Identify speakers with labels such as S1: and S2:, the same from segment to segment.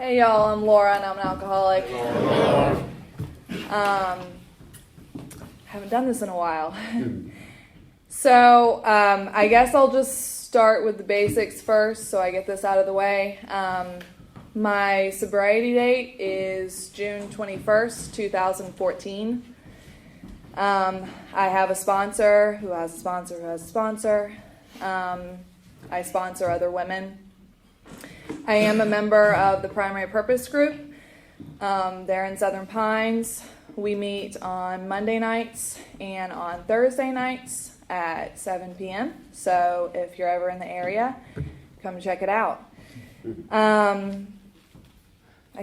S1: Hey y'all, I'm Laura and I'm an alcoholic. Haven't done this in a while. So I guess I'll just start with the basics first so I get this out of the way. My sobriety date is June 21st, 2014. I have a sponsor who has a sponsor who has a sponsor. I sponsor other women. I am a member of the Primary Purpose Group. They're in Southern Pines. We meet on Monday nights and on Thursday nights at 7 p.m. So if you're ever in the area, come check it out. I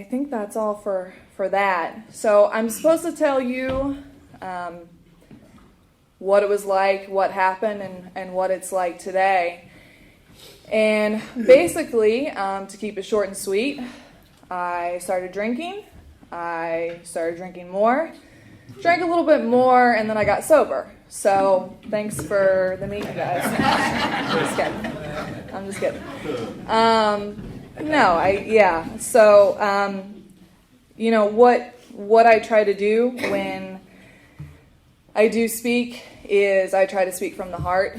S1: think that's all for that. So I'm supposed to tell you what it was like, what happened, and what it's like today. And basically, to keep it short and sweet, I started drinking. I started drinking more, drank a little bit more, and then I got sober. So thanks for the meeting, guys. I'm just kidding. So, what I try to do when I do speak is I try to speak from the heart.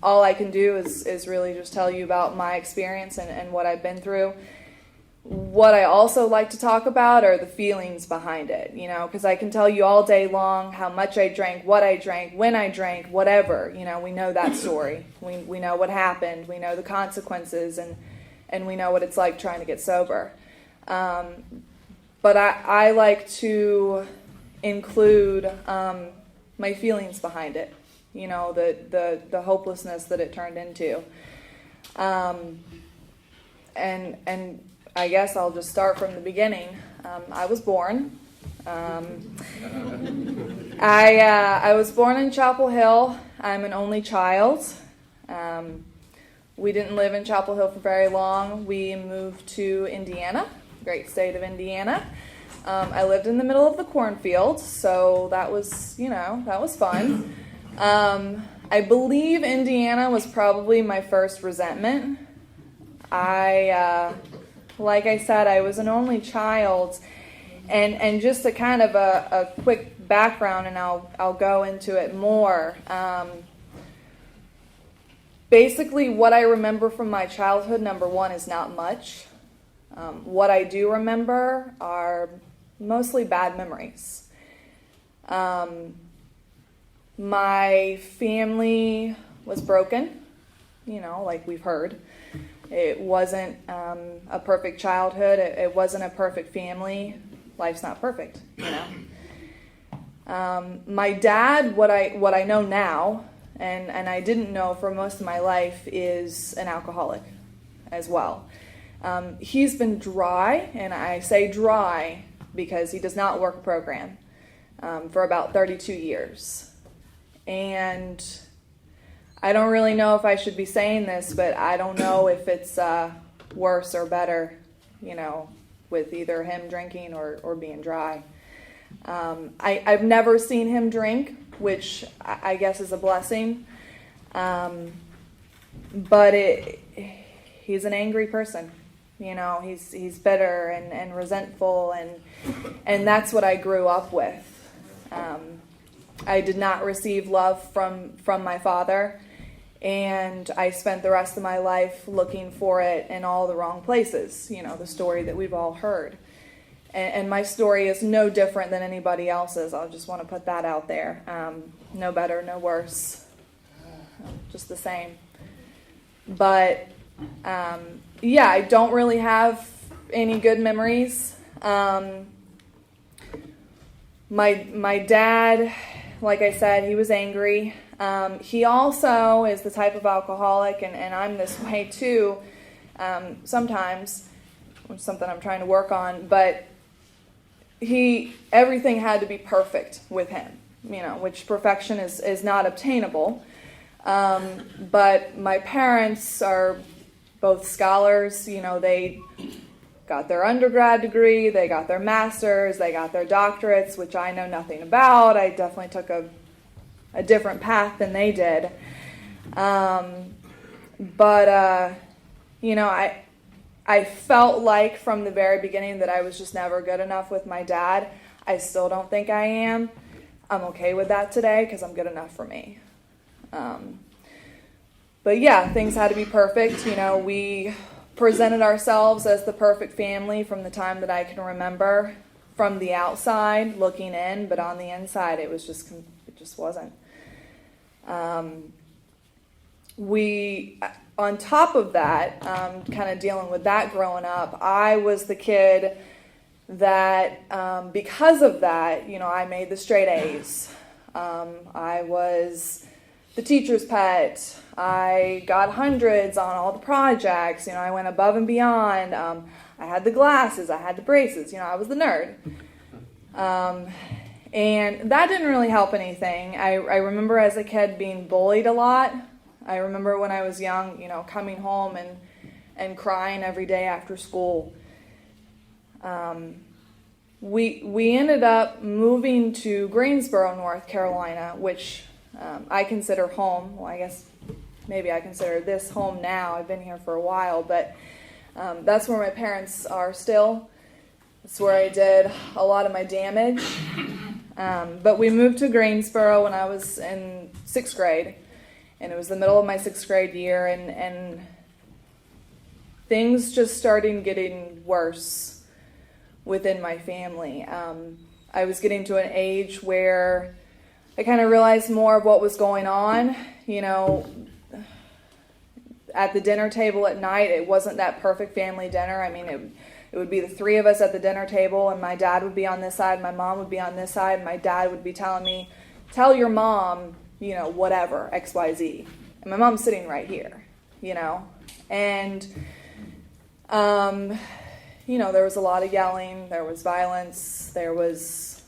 S1: All I can do is really just tell you about my experience and what I've been through. What I also like to talk about are the feelings behind it, because I can tell you all day long how much I drank, what I drank, when I drank, whatever. We know that story. We know what happened. We know the consequences, and we know what it's like trying to get sober. But I like to include my feelings behind it. The hopelessness that it turned into. And I guess I'll just start from the beginning. I was born. I was born in Chapel Hill. I'm an only child. We didn't live in Chapel Hill for very long. We moved to Indiana, great state of Indiana. I lived in the middle of the cornfield, so that was fun. I believe Indiana was probably my first resentment. Like I said, I was an only child, and just a kind of a quick background, and I'll go into it more. Basically, what I remember from my childhood, number one, is not much. What I do remember are mostly bad memories. My family was broken, like we've heard. It wasn't a perfect childhood. It wasn't a perfect family. Life's not perfect, My dad, what I know now, and I didn't know for most of my life, is an alcoholic as well. He's been dry, and I say dry because he does not work a program, for about 32 years. And I don't really know if I should be saying this, but I don't know if it's worse or better, with either him drinking or being dry. I've never seen him drink, which I guess is a blessing. But he's an angry person. He's bitter and resentful, and that's what I grew up with. I did not receive love from my father, and I spent the rest of my life looking for it in all the wrong places, the story that we've all heard. And my story is no different than anybody else's. I just want to put that out there. No better, no worse, just the same. But, I don't really have any good memories. My dad, like I said, he was angry. He also is the type of alcoholic, and I'm this way too, sometimes, which is something I'm trying to work on, but everything had to be perfect with him, which perfection is not obtainable. But my parents are both scholars, they got their undergrad degree, they got their master's, they got their doctorates, which I know nothing about. I definitely took a different path than they did. I felt like from the very beginning that I was just never good enough with my dad. I still don't think I am. I'm okay with that today because I'm good enough for me. But yeah, things had to be perfect. We presented ourselves as the perfect family from the time that I can remember, from the outside looking in, but on the inside it just wasn't. On top of that, kind of dealing with that growing up, I was the kid that, because of that, I made the straight A's. I was the teacher's pet. I got hundreds on all the projects. I went above and beyond. I had the glasses. I had the braces. I was the nerd. And that didn't really help anything. I remember as a kid being bullied a lot. I remember when I was young, coming home and crying every day after school. We ended up moving to Greensboro, North Carolina, which I consider home. Well, I guess maybe I consider this home now. I've been here for a while, but that's where my parents are still. That's where I did a lot of my damage. But we moved to Greensboro when I was in 6th grade, and it was the middle of my 6th grade year, and things just started getting worse within my family. I was getting to an age where I kind of realized more of what was going on. At the dinner table at night, it wasn't that perfect family dinner. I mean, it would be the three of us at the dinner table, and my dad would be on this side, my mom would be on this side, and my dad would be telling me, tell your mom, whatever, XYZ. And my mom's sitting right here, And, there was a lot of yelling, there was violence, there was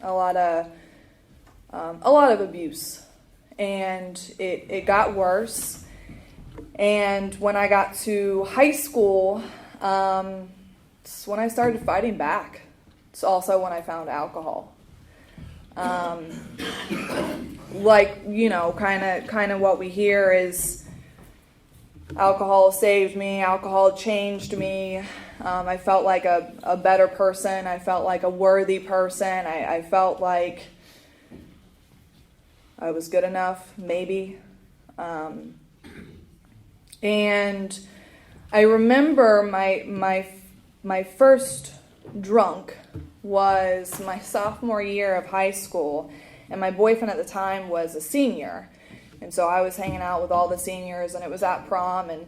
S1: a lot of abuse. And it got worse. And when I got to high school, it's when I started fighting back. It's also when I found alcohol. Kind of what we hear is alcohol saved me, alcohol changed me. I felt like a better person. I felt like a worthy person. I felt like I was good enough, maybe. And I remember my first drunk was my sophomore year of high school, and my boyfriend at the time was a senior, and so I was hanging out with all the seniors, and it was at prom, and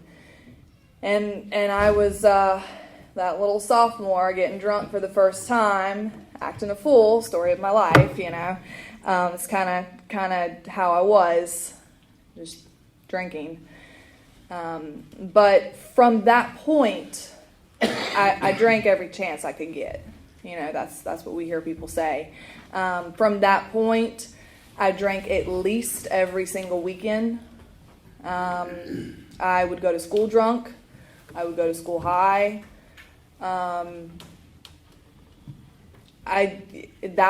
S1: I was that little sophomore getting drunk for the first time, acting a fool. Story of my life, It's kind of how I was, just drinking. But from that point, I drank every chance I could get. That's what we hear people say. From that point, I drank at least every single weekend. I would go to school drunk. I would go to school high. That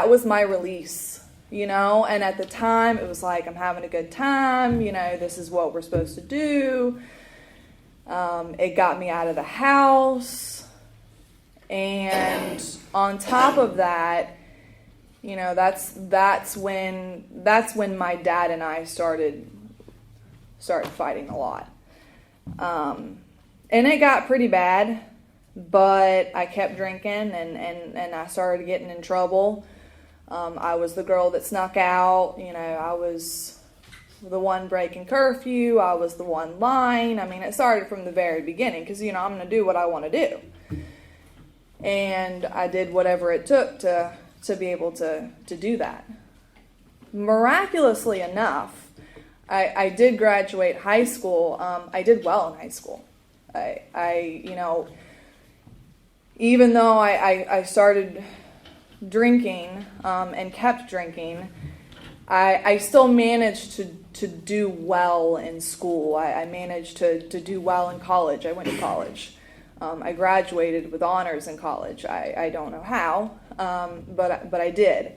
S1: was my release, and at the time it was like, I'm having a good time, this is what we're supposed to do. It got me out of the house, and on top of that, that's when my dad and I started fighting a lot. And it got pretty bad, but I kept drinking, and I started getting in trouble. I was the girl that snuck out. I was the one breaking curfew. I was the one lying. I mean, it started from the very beginning because, I'm going to do what I want to do. And I did whatever it took to be able to do that. Miraculously enough, I did graduate high school. I did well in high school. Even though I started drinking and kept drinking, I still managed to do well in school. I managed to do well in college. I went to college. I graduated with honors in college. I don't know how, but I did.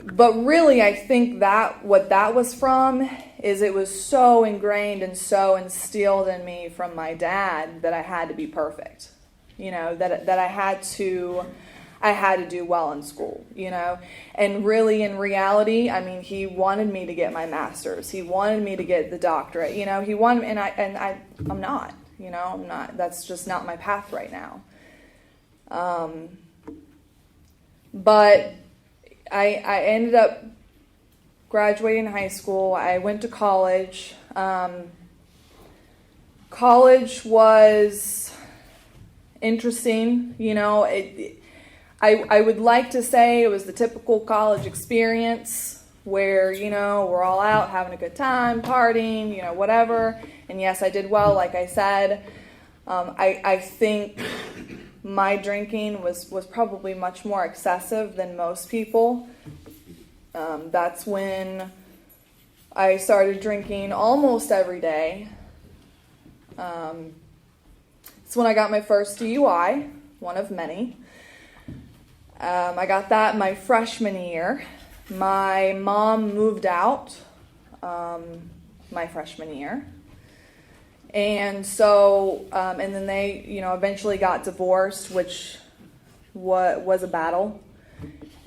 S1: But really, I think that what that was from is it was so ingrained and so instilled in me from my dad that I had to be perfect. That I had to do well in school, And really, in reality, I mean, he wanted me to get my master's. He wanted me to get the doctorate. He wanted, I'm not. I'm not. That's just not my path right now. But I ended up graduating high school. I went to college. College was interesting. I would like to say it was the typical college experience where, we're all out having a good time, partying, whatever. And yes, I did well, like I said. I think my drinking was probably much more excessive than most people. That's when I started drinking almost every day. It's when I got my first DUI, one of many. I got that my freshman year. My mom moved out my freshman year. And so, and then they, eventually got divorced, which was a battle.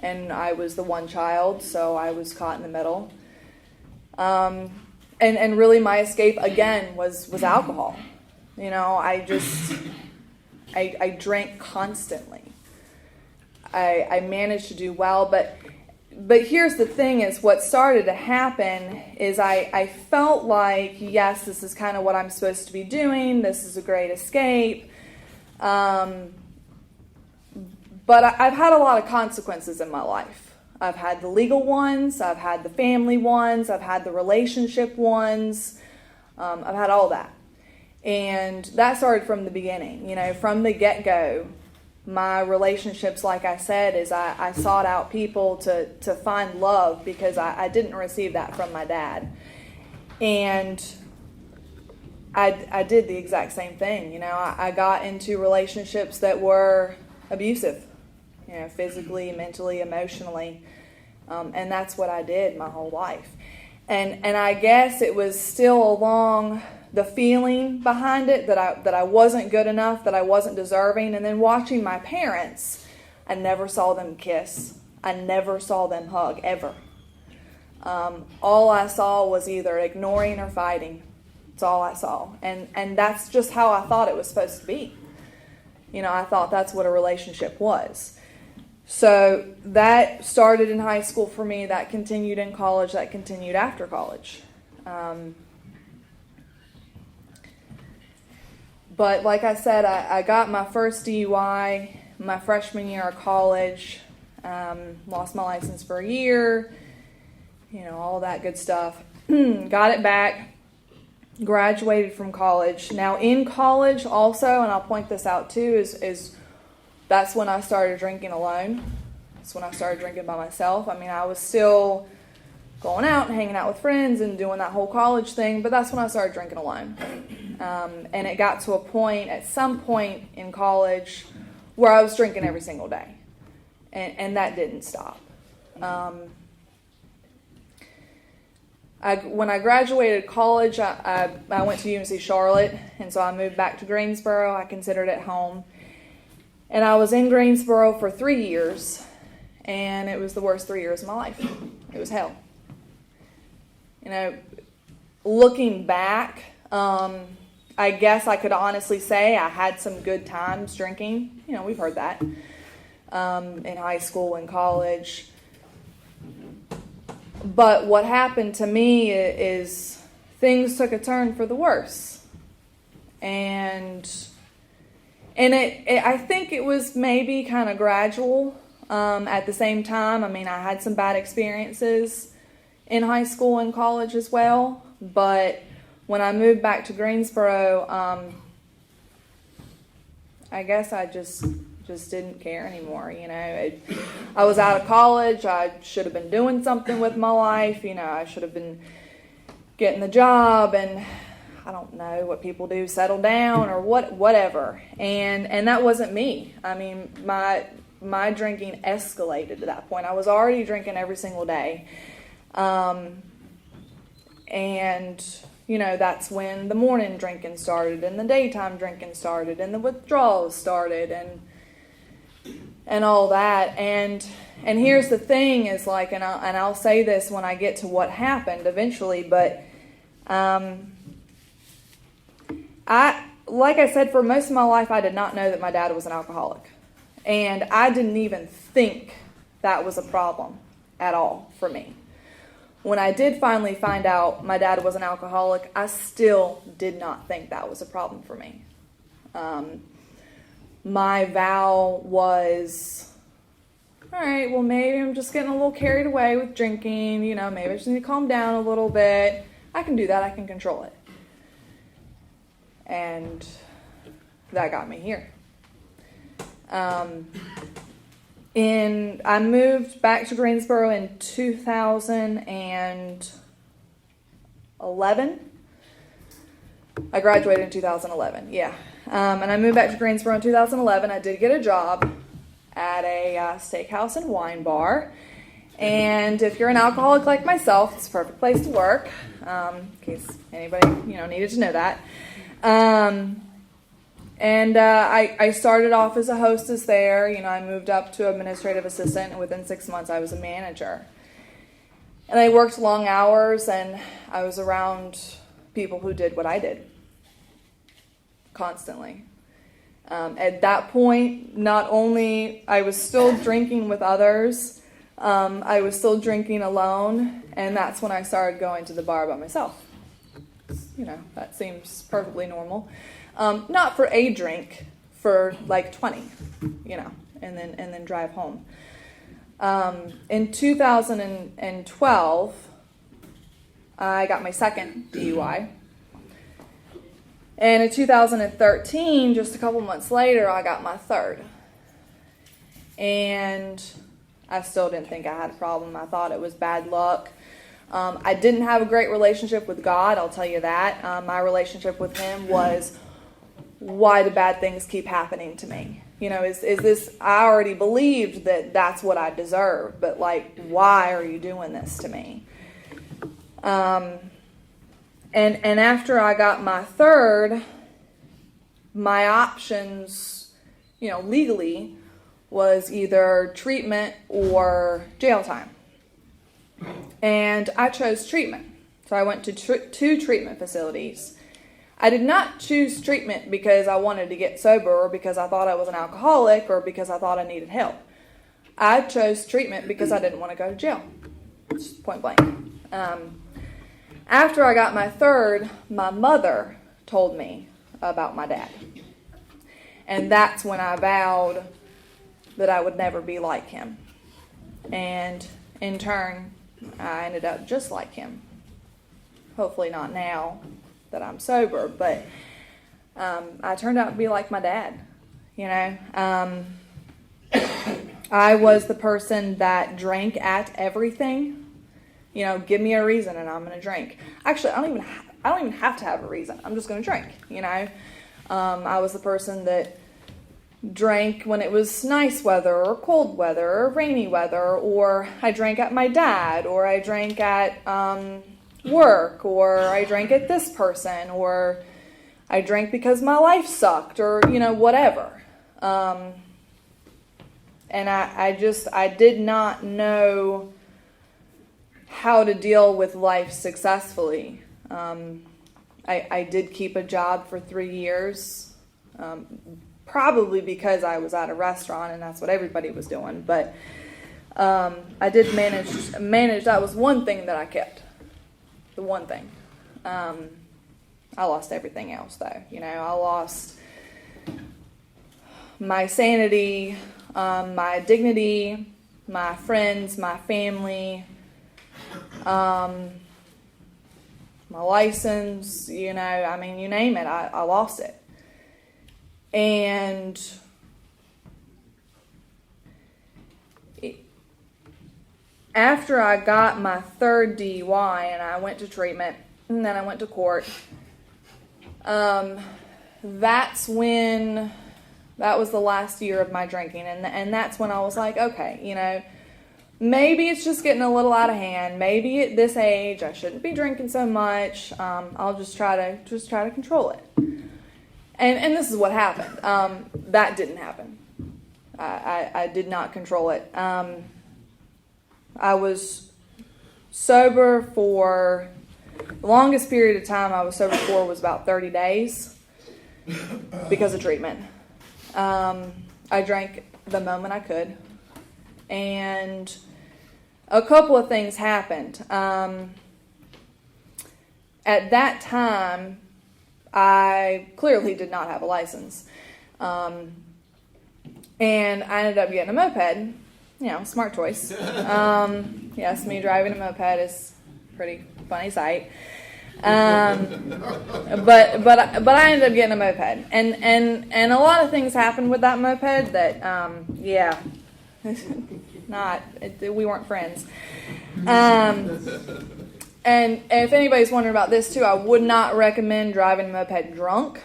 S1: And I was the one child, so I was caught in the middle. And really my escape, again, was alcohol. I drank constantly. I managed to do well, but here's the thing is what started to happen is I felt like, yes, this is kind of what I'm supposed to be doing. This is a great escape. But I've had a lot of consequences in my life. I've had the legal ones. I've had the family ones. I've had the relationship ones. I've had all that. And that started from the beginning. From the get-go, my relationships, like I said, is I sought out people to find love because I didn't receive that from my dad. And I did the exact same thing. I got into relationships that were abusive, physically, mentally, emotionally. And that's what I did my whole life. And I guess it was still along the feeling behind it that I wasn't good enough, that I wasn't deserving. And then watching my parents, I never saw them kiss. I never saw them hug, ever. All I saw was either ignoring or fighting. That's all I saw. And that's just how I thought it was supposed to be. I thought that's what a relationship was. So that started in high school for me. That continued in college. That continued after college. But like I said, I got my first DUI my freshman year of college. Lost my license for a year. All that good stuff. Got it back. Graduated from college. Now in college also, and I'll point this out too, is that's when I started drinking alone. That's when I started drinking by myself. I mean, I was still going out and hanging out with friends and doing that whole college thing, but that's when I started drinking alone. And it got to a point, at some point in college, where I was drinking every single day. And that didn't stop. When I graduated college, I went to UNC Charlotte, and so I moved back to Greensboro. I considered it home. And I was in Greensboro for 3 years, and it was the worst 3 years of my life. It was hell. Looking back, I guess I could honestly say I had some good times drinking. We've heard that in high school and college. But what happened to me is things took a turn for the worse. And I think it was maybe kind of gradual at the same time. I mean, I had some bad experiences in high school and college as well. But when I moved back to Greensboro, I guess I just didn't care anymore. I was out of college. I should have been doing something with my life. I should have been getting the job and I don't know what people do, settle down or whatever. And that wasn't me. I mean, my my drinking escalated to that point. I was already drinking every single day. And, you know, that's when the morning drinking started and the daytime drinking started and the withdrawals started and all that. And here's the thing is like, and I'll say this when I get to what happened eventually, but like I said, for most of my life, I did not know that my dad was an alcoholic. And I didn't even think that was a problem at all for me. When I did finally find out my dad was an alcoholic, I still did not think that was a problem for me. My vow was, all right, well, maybe I'm just getting a little carried away with drinking. You know, maybe I just need to calm down a little bit. I can do that. I can control it. And that got me here. I moved back to Greensboro in 2011. I graduated in 2011, yeah. And I moved back to Greensboro in 2011. I did get a job at a steakhouse and wine bar. And if you're an alcoholic like myself, it's a perfect place to work, in case anybody, needed to know that. I started off as a hostess there. I moved up to administrative assistant, and within 6 months I was a manager. And I worked long hours, and I was around people who did what I did constantly. At that point, not only I was still drinking with others, I was still drinking alone, and that's when I started going to the bar by myself. That seems perfectly normal. Not for a drink, for like 20, and then drive home. In 2012, I got my second DUI. And in 2013, just a couple months later, I got my third. And I still didn't think I had a problem. I thought it was bad luck. I didn't have a great relationship with God, I'll tell you that. My relationship with Him was, why do bad things keep happening to me? Is this, I already believed that that's what I deserve, but like, why are you doing this to me? And after I got my third, my options, legally, was either treatment or jail time. And I chose treatment. So I went to two treatment facilities. I did not choose treatment because I wanted to get sober or because I thought I was an alcoholic or because I thought I needed help. I chose treatment because I didn't want to go to jail. Just point blank. After I got my third, my mother told me about my dad. And that's when I vowed that I would never be like him. And in turn, I ended up just like him. Hopefully not now that I'm sober, but I turned out to be like my dad. I was the person that drank at everything. Give me a reason and I'm going to drink. Actually, I don't even have to have a reason. I'm just going to drink. I was the person that drank when it was nice weather or cold weather or rainy weather, or I drank at my dad, or I drank at work, or I drank at this person, or I drank because my life sucked, or whatever. And I did not know how to deal with life successfully. I did keep a job for 3 years, probably because I was at a restaurant and that's what everybody was doing. But I did manage. That was one thing that I kept. The one thing. I lost everything else, though. I lost my sanity, my dignity, my friends, my family, my license, you name it, I lost it. And after I got my third DUI and I went to treatment and then I went to court, that's when That was the last year of my drinking, and that's when I was like, okay, maybe it's just getting a little out of hand. Maybe at this age I shouldn't be drinking so much. I'll just try to control it. And this is what happened. That didn't happen. I did not control it. I was sober for the longest period of time I was sober for was about 30 days because of treatment. I drank the moment I could, and a couple of things happened. At that time, I clearly did not have a license, and I ended up getting a moped. Smart choice. Yes, me driving a moped is a pretty funny sight. But I ended up getting a moped, and a lot of things happened with that moped that we weren't friends. And if anybody's wondering about this too, I would not recommend driving a moped drunk.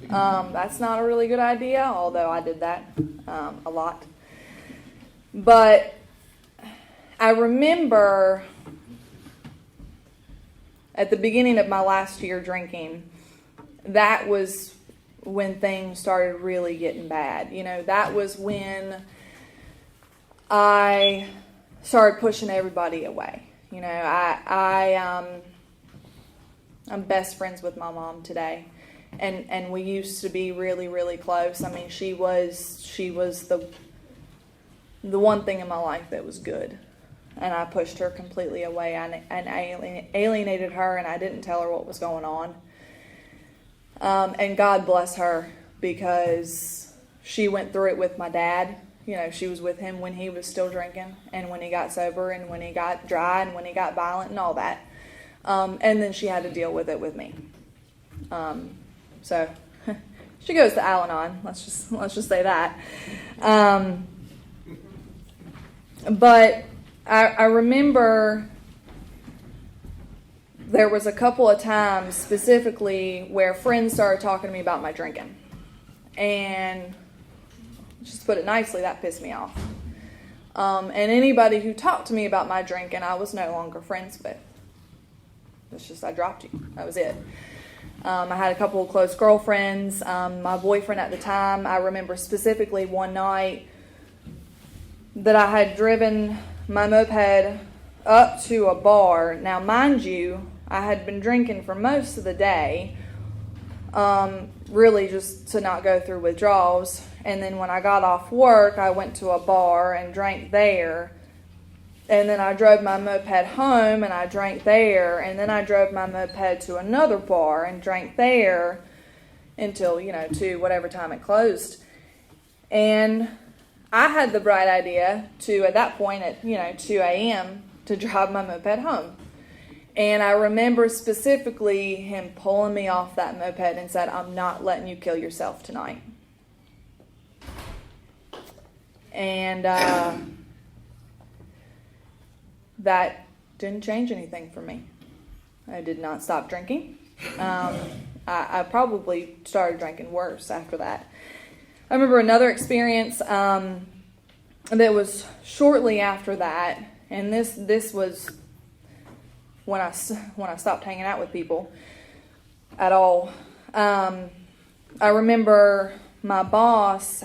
S1: That's not a really good idea, although I did that a lot. But I remember at the beginning of my last year drinking, that was when things started really getting bad. That was when I started pushing everybody away. I'm best friends with my mom today, and we used to be really, really close. I mean, she was the one thing in my life that was good, and I pushed her completely away and alienated her, and I didn't tell her what was going on. And God bless her, because she went through it with my dad. She was with him when he was still drinking, and when he got sober, and when he got dry, and when he got violent, and all that. And then she had to deal with it with me. So she goes to Al-Anon. Let's just say that. But I remember there was a couple of times specifically where friends started talking to me about my drinking. And just to put it nicely, that pissed me off. And anybody who talked to me about my drinking, I was no longer friends with. It's just, I dropped you. That was it. I had a couple of close girlfriends. My boyfriend at the time, I remember specifically one night that I had driven my moped up to a bar. Now, mind you, I had been drinking for most of the day, really just to not go through withdrawals. And then when I got off work, I went to a bar and drank there. And then I drove my moped home and I drank there. And then I drove my moped to another bar and drank there until, to whatever time it closed. And I had the bright idea to, at that point at, 2 a.m., to drive my moped home. And I remember specifically him pulling me off that moped and said, "I'm not letting you kill yourself tonight." And that didn't change anything for me. I did not stop drinking. I probably started drinking worse after that. I remember another experience that was shortly after that, and this was when I stopped hanging out with people at all. I remember my boss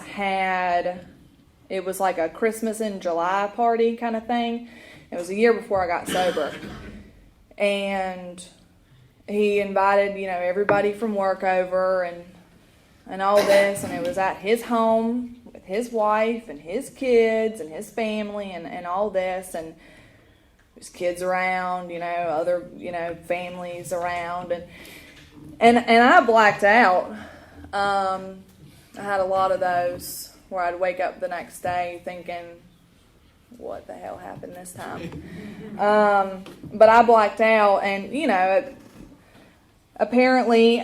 S1: it was like a Christmas in July party kind of thing. It was a year before I got sober, and he invited everybody from work over and all this, and it was at his home with his wife and his kids and his family and all this, and there's kids around, other families around, and I blacked out. I had a lot of those where I'd wake up the next day thinking, what the hell happened this time? But I blacked out, and apparently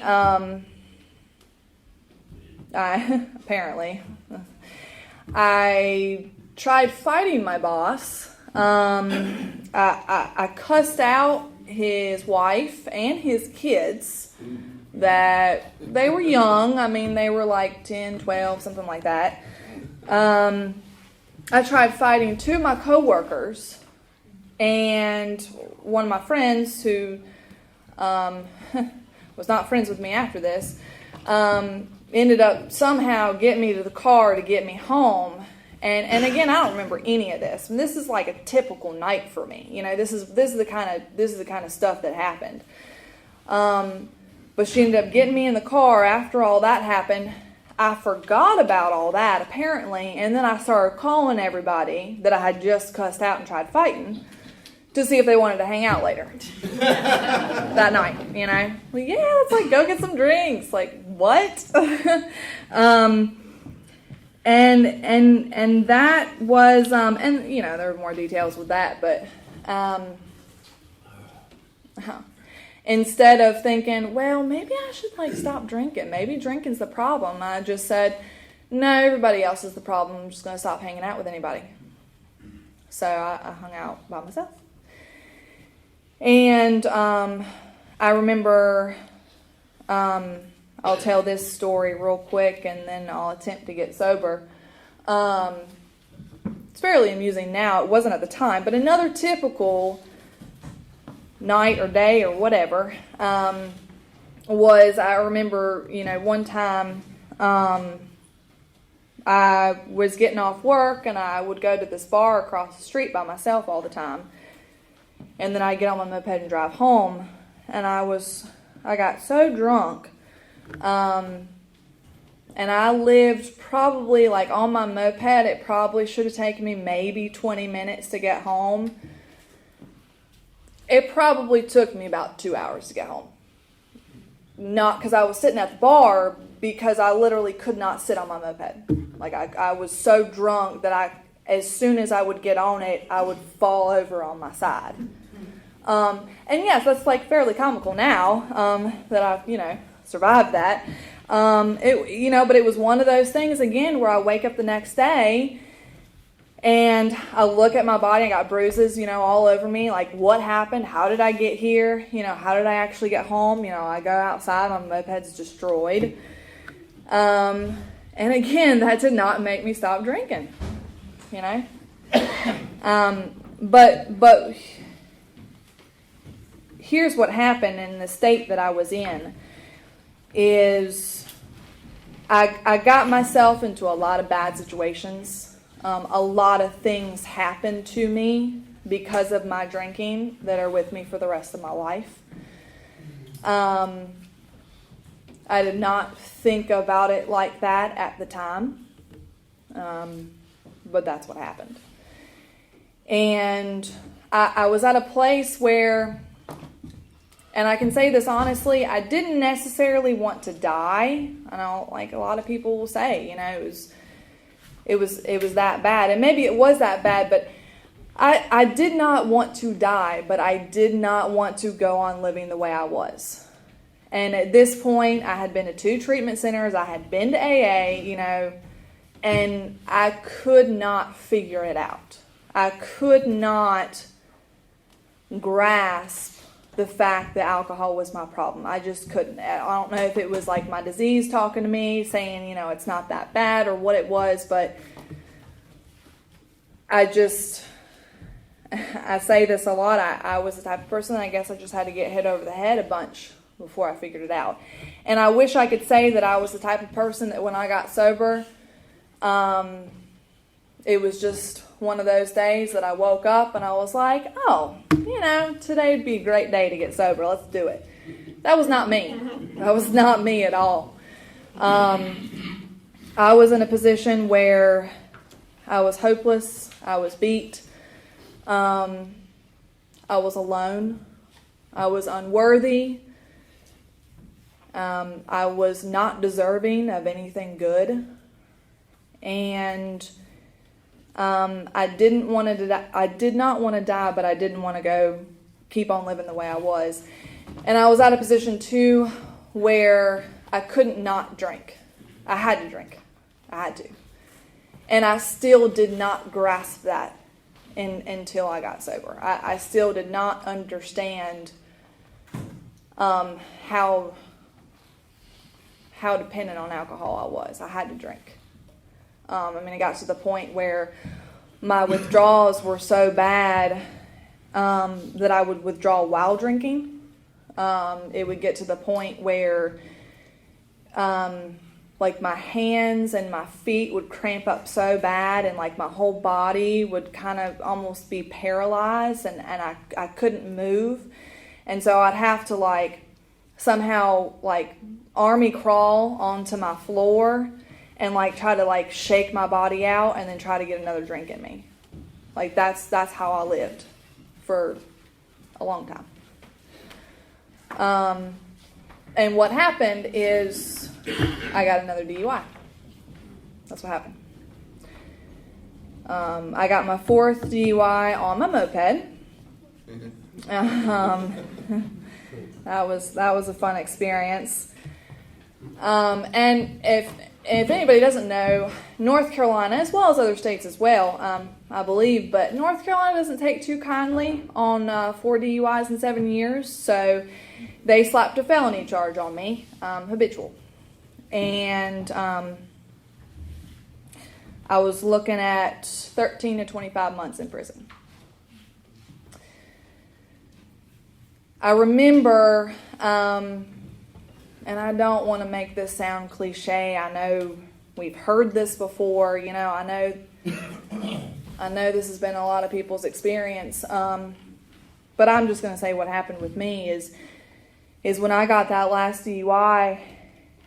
S1: I tried fighting my boss. I cussed out his wife and his kids that they were young. I mean, they were like 10, 12, something like that. I tried fighting two of my coworkers, and one of my friends who was not friends with me after this ended up somehow getting me to the car to get me home. And again, I don't remember any of this. And this is like a typical night for me. You know, this is the kind of stuff that happened. But she ended up getting me in the car after all that happened. I forgot about all that, apparently, and then I started calling everybody that I had just cussed out and tried fighting to see if they wanted to hang out later that night, you know. Well, yeah, let's like go get some drinks. Like, what? And that was and you know, there were more details with that, but instead of thinking, well, maybe I should like stop drinking, maybe drinking's the problem, I just said, no, everybody else is the problem. I'm just going to stop hanging out with anybody. So I hung out by myself. And I remember, I'll tell this story real quick and then I'll attempt to get sober. It's fairly amusing now. It wasn't at the time, but another typical night or day or whatever was, I remember, you know, one time I was getting off work and I would go to this bar across the street by myself all the time, and then I'd get on my moped and drive home, and I got so drunk, and I lived probably like on my moped, it probably should have taken me maybe 20 minutes to get home. It probably took me about 2 hours to get home. Not because I was sitting at the bar, because I literally could not sit on my moped. Like I was so drunk that as soon as I would get on it, I would fall over on my side. And yes, that's like fairly comical now that I've, you know, survived that. But it was one of those things again where I wake up the next day and I look at my body, I got bruises, you know, all over me. Like, what happened? How did I get here? You know, how did I actually get home? You know, I go outside, my moped's destroyed. And again, that did not make me stop drinking, you know. But here's what happened in the state that I was in is I got myself into a lot of bad situations. A lot of things happened to me because of my drinking that are with me for the rest of my life. I did not think about it like that at the time, but that's what happened. And I was at a place where, and I can say this honestly, I didn't necessarily want to die. I know, like a lot of people will say, you know, it was that bad, and maybe it was that bad, but I did not want to die, but I did not want to go on living the way I was. And at this point, I had been to 2 treatment centers, I had been to AA, you know, and I could not figure it out. I could not grasp the fact that alcohol was my problem. I just couldn't. I don't know if it was like my disease talking to me, saying, you know, it's not that bad, or what it was, but I say this a lot, I was the type of person, I guess I just had to get hit over the head a bunch before I figured it out. And I wish I could say that I was the type of person that when I got sober, it was just one of those days that I woke up and I was like, oh, you know, today would be a great day to get sober. Let's do it. That was not me. That was not me at all. I was in a position where I was hopeless. I was beat. I was alone. I was unworthy. I was not deserving of anything good. And I did not want to die, but I didn't want to go keep on living the way I was. And I was at a position too where I couldn't not drink. I had to drink. I had to. And I still did not grasp that until I got sober. I still did not understand how dependent on alcohol I was. I had to drink. It got to the point where my withdrawals were so bad that I would withdraw while drinking. It would get to the point where my hands and my feet would cramp up so bad, and my whole body would kind of almost be paralyzed, and I couldn't move. And so I'd have to somehow army crawl onto my floor and try to shake my body out and then try to get another drink in me. That's how I lived for a long time. And what happened is I got another DUI. That's what happened. I got my fourth DUI on my moped. That was a fun experience. And if anybody doesn't know, North Carolina, as well as other states as well, I believe, but North Carolina doesn't take too kindly on 4 DUIs in 7 years, so they slapped a felony charge on me, habitual. And I was looking at 13 to 25 months in prison. I remember, and I don't want to make this sound cliche. I know we've heard this before. I know this has been a lot of people's experience. But I'm just going to say what happened with me is when I got that last DUI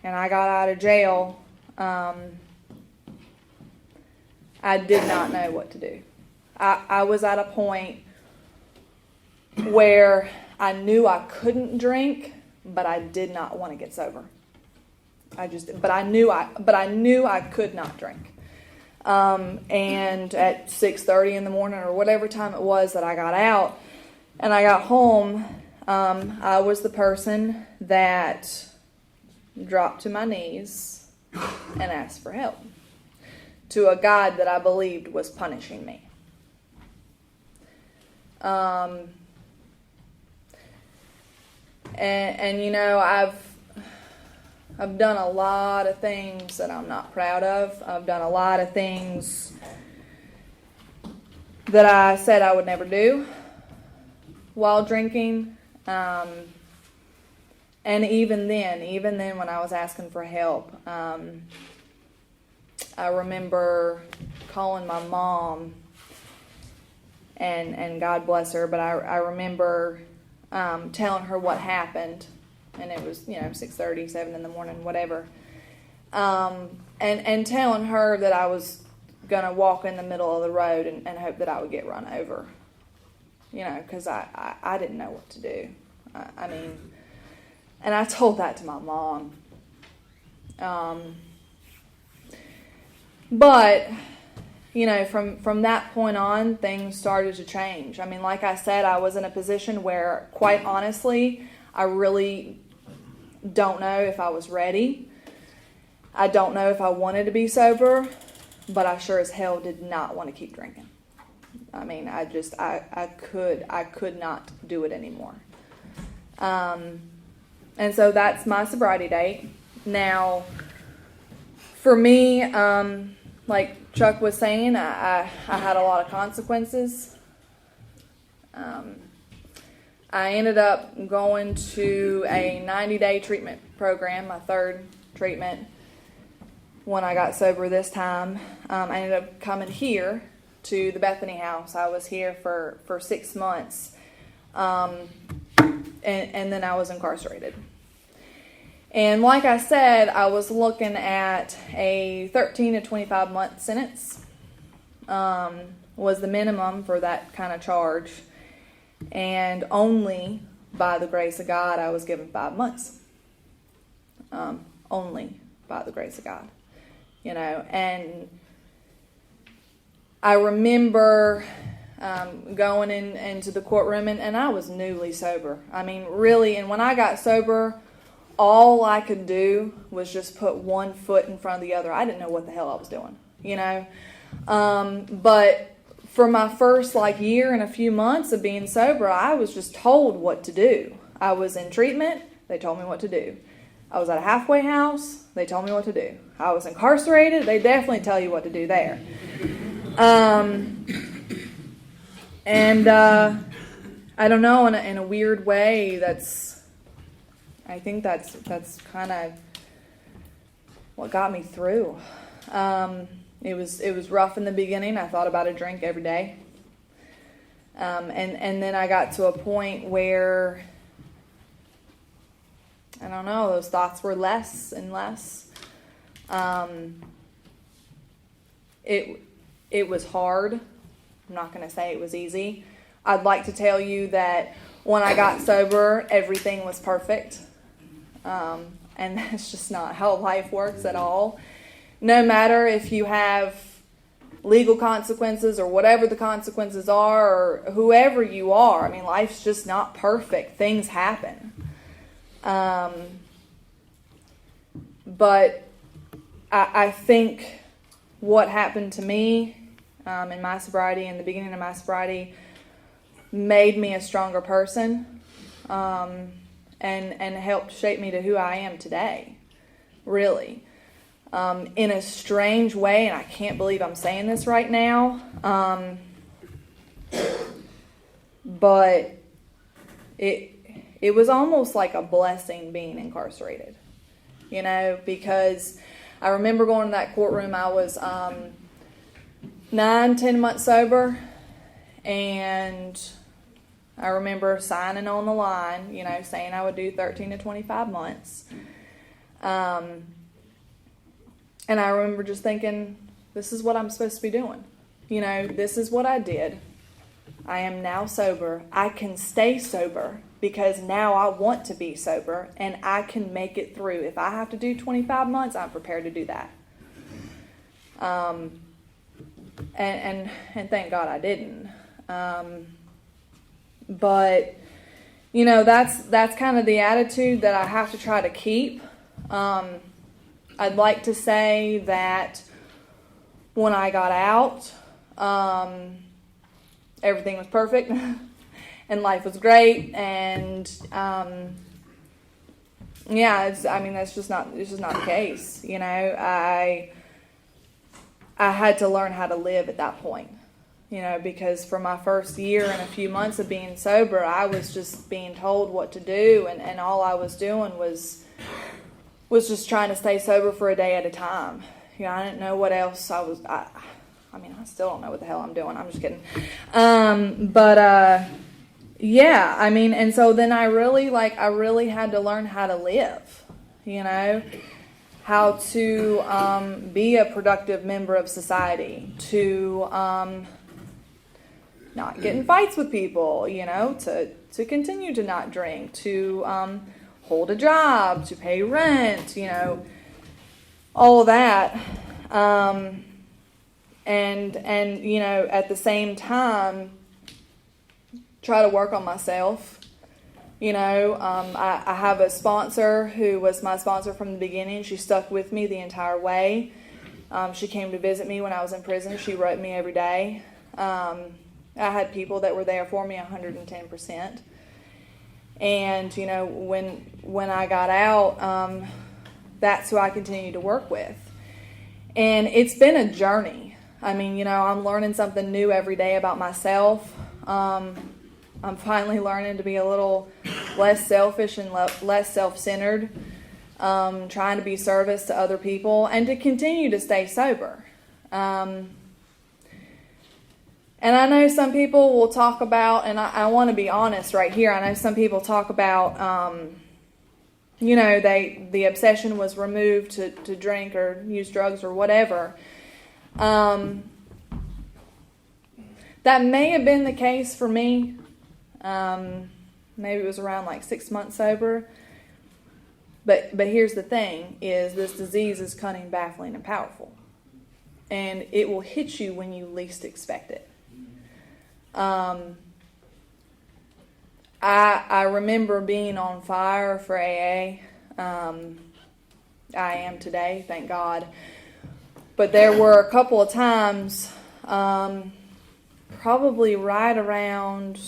S1: and I got out of jail, I did not know what to do. I was at a point where I knew I couldn't drink, but I did not want to get sober. But I knew I could not drink. And at 6:30 in the morning or whatever time it was that I got out and I got home, I was the person that dropped to my knees and asked for help to a God that I believed was punishing me. I've done a lot of things that I'm not proud of. I've done a lot of things that I said I would never do while drinking. And even then when I was asking for help, I remember calling my mom, and God bless her, but I remember telling her what happened, and it was 6:30, 7 in the morning, whatever, and telling her that I was gonna walk in the middle of the road and hope that I would get run over, because I didn't know what to do. And I told that to my mom. But from that point on, things started to change. Like I said, I was in a position where, quite honestly, I really don't know if I was ready. I don't know if I wanted to be sober, but I sure as hell did not want to keep drinking. I could not do it anymore. And so that's my sobriety date. Now, for me, like Chuck was saying, I had a lot of consequences. I ended up going to a 90-day treatment program, my third treatment, when I got sober this time. I ended up coming here to the Bethany house. I was here for 6 months, and then I was incarcerated. And like I said, I was looking at a 13 to 25 month sentence, was the minimum for that kind of charge. And only by the grace of God, I was given 5 months. Only by the grace of God, and I remember going into the courtroom, and I was newly sober. Really, and when I got sober, all I could do was just put one foot in front of the other. I didn't know what the hell I was doing, But for my first year and a few months of being sober, I was just told what to do. I was in treatment, they told me what to do. I was at a halfway house, they told me what to do. I was incarcerated, they definitely tell you what to do there. I don't know, in a weird way, I think that's kind of what got me through. It was rough in the beginning. I thought about a drink every day. And then I got to a point where, I don't know, those thoughts were less and less. It was hard. I'm not going to say it was easy. I'd like to tell you that when I got sober, everything was perfect. And that's just not how life works at all. No matter if you have legal consequences or whatever the consequences are, or whoever you are, I mean, life's just not perfect. Things happen. But I think what happened to me in my sobriety, in the beginning of my sobriety, made me a stronger person, and helped shape me to who I am today, really. In a strange way, and I can't believe I'm saying this right now, but it was almost like a blessing being incarcerated, because I remember going to that courtroom. I was 9-10 months sober, and I remember signing on the line, saying I would do 13 to 25 months. And I remember just thinking, this is what I'm supposed to be doing. This is what I did. I am now sober. I can stay sober because now I want to be sober, and I can make it through. If I have to do 25 months, I'm prepared to do that. And thank God I didn't. But that's kind of the attitude that I have to try to keep. I'd like to say that when I got out, everything was perfect and life was great, and that's just not the case. I had to learn how to live at that point. Because for my first year and a few months of being sober, I was just being told what to do, and all I was doing was just trying to stay sober for a day at a time. I didn't know what else I still don't know what the hell I'm doing. I'm just kidding. And so then I really had to learn how to live, how to be a productive member of society, to not get in fights with people, to continue to not drink, to hold a job, to pay rent, all of that. And at the same time, try to work on myself. I have a sponsor who was my sponsor from the beginning. She stuck with me the entire way. She came to visit me when I was in prison. She wrote me every day. I had people that were there for me 110%. And, when I got out, that's who I continued to work with. And it's been a journey. I'm learning something new every day about myself. I'm finally learning to be a little less selfish and less self-centered, trying to be service to other people and to continue to stay sober. And I know some people will talk about, and I want to be honest right here, I know some people talk about, the obsession was removed to drink or use drugs or whatever. That may have been the case for me. Maybe it was around 6 months sober. But here's the thing, is this disease is cunning, baffling, and powerful. And it will hit you when you least expect it. I remember being on fire for AA. I am today, thank God. But there were a couple of times, probably right around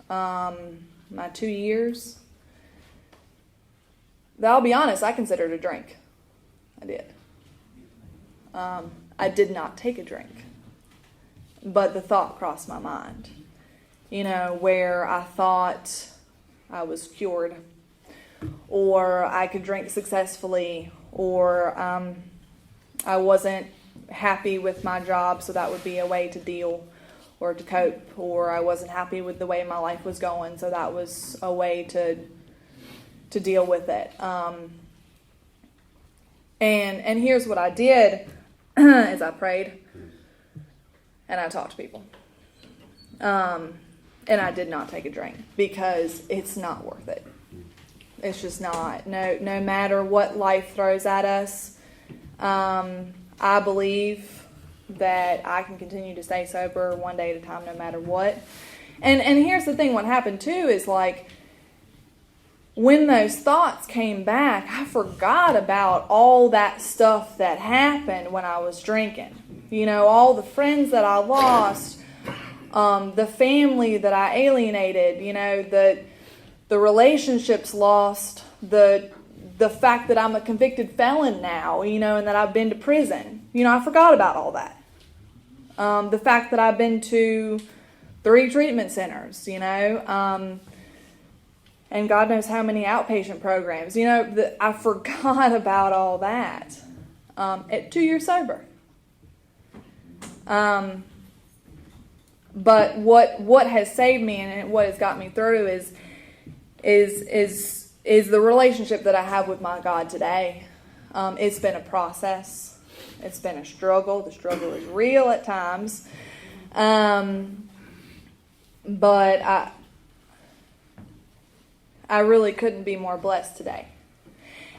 S1: my 2 years, I'll be honest, I considered a drink. I did. I did not take a drink. But the thought crossed my mind, where I thought I was cured, or I could drink successfully, or I wasn't happy with my job, so that would be a way to deal or to cope, or I wasn't happy with the way my life was going, so that was a way to deal with it. And here's what I did is I prayed and I talked to people. And I did not take a drink because it's not worth it. It's just not. No matter what life throws at us, I believe that I can continue to stay sober one day at a time no matter what. And here's the thing, what happened too is like when those thoughts came back, I forgot about all that stuff that happened when I was drinking. All the friends that I lost, the family that I alienated, the relationships lost, the fact that I'm a convicted felon now, and that I've been to prison. I forgot about all that. The fact that I've been to 3 treatment centers, and God knows how many outpatient programs. I forgot about all that at 2 years sober. But what has saved me and what has got me through is the relationship that I have with my God today. It's been a process. It's been a struggle. The struggle is real at times. But I really couldn't be more blessed today.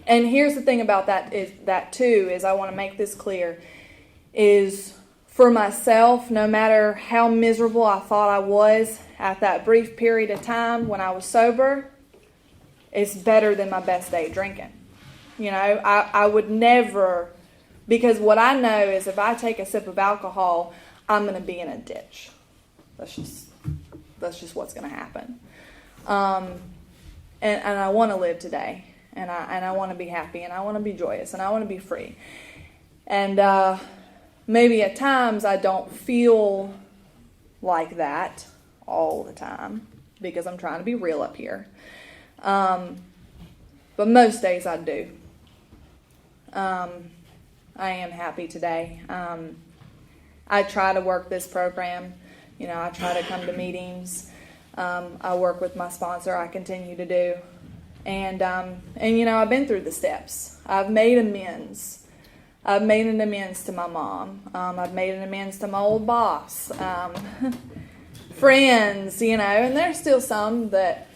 S1: And here's the thing about that is I want to make this clear, is for myself, no matter how miserable I thought I was at that brief period of time when I was sober, it's better than my best day drinking. I would never, because what I know is if I take a sip of alcohol, I'm going to be in a ditch. That's just what's going to happen. And I want to live today, and I want to be happy, and I want to be joyous, and I want to be free. And maybe at times I don't feel like that all the time because I'm trying to be real up here. But most days I do. I am happy today. I try to work this program. I try to come to meetings. I work with my sponsor. I continue to do. And I've been through the steps. I've made amends. I've made an amends to my mom. I've made an amends to my old boss. Friends, and there's still some that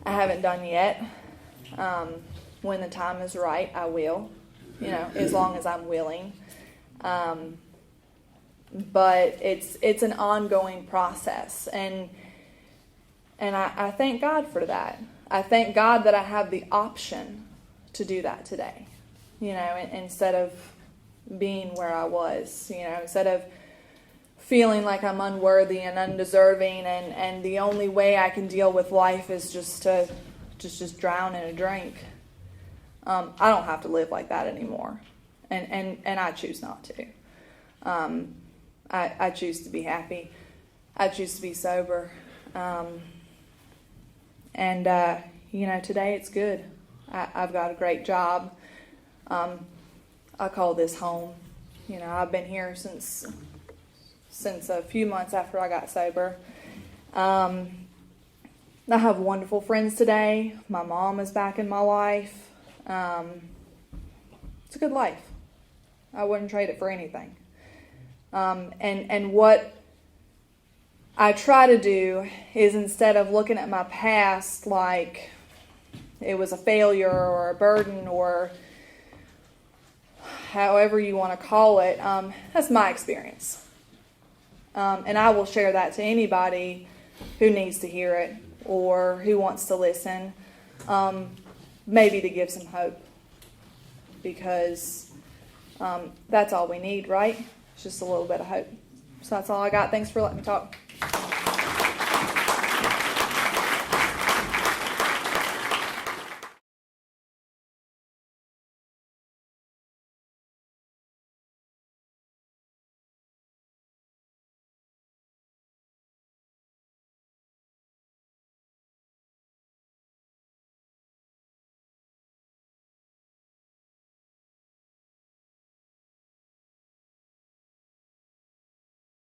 S1: I haven't done yet. When the time is right, I will, as long as I'm willing. But it's an ongoing process, and I thank God for that. I thank God that I have the option to do that today, instead of being where I was, instead of feeling like I'm unworthy and undeserving, and the only way I can deal with life is just to drown in a drink. I don't have to live like that anymore, and I choose not to. I choose to be happy. I choose to be sober. Today it's good. I've got a great job. I call this home. I've been here since a few months after I got sober. I have wonderful friends today. My mom is back in my life. It's a good life. I wouldn't trade it for anything. And what I try to do is, instead of looking at my past like it was a failure or a burden or however you want to call it, that's my experience. And I will share that to anybody who needs to hear it or who wants to listen, maybe to give some hope, because that's all we need, right? It's just a little bit of hope. So that's all I got. Thanks for letting me talk.